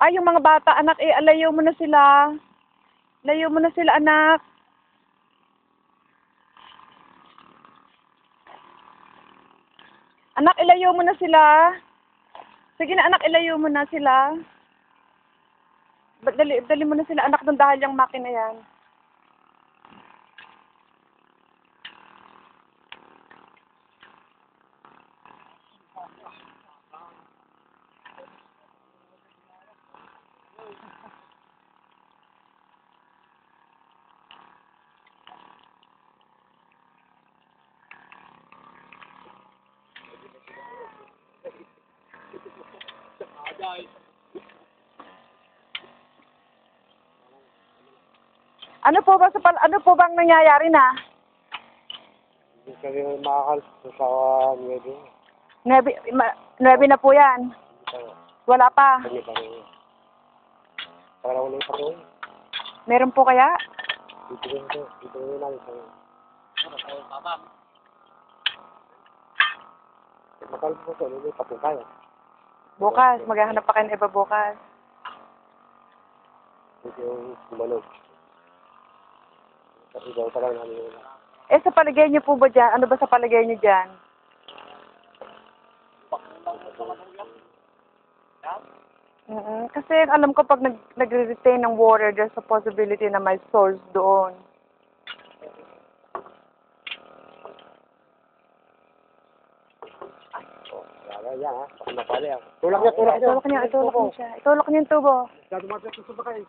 Ay, yung mga bata, anak, alayo mo na sila. Layo mo na sila, anak. Anak, ilayo mo na sila. Sige na, anak, ilayo mo na sila. Dali mo na sila, anak, ng dahil yung makina yan. Ano po bang nangyayari na? Hindi kami makakalis sa Nuebe. 9 na po yan. Wala pa. Kami pa rin. Para wala yung patuloy. Meron po kaya? Dito rin namin sa iyo. Makalit po sa iyo, tapos tayo. Bukas, maghahanap pa kayo ng iba bukas. Dito yung kumanog. Kasi daw talaga namin yun. Eh, sa paligay niyo po ba dyan? Ano ba sa paligay niyo dyan? Kasi alam ko pag nagre-retain ng water, there's a possibility na may source doon. Wala yan ha. Baka mapali ha. Tulak niya. Itulak niya siya. Itulak niya yung tubo. Kaya dumating sa bakay.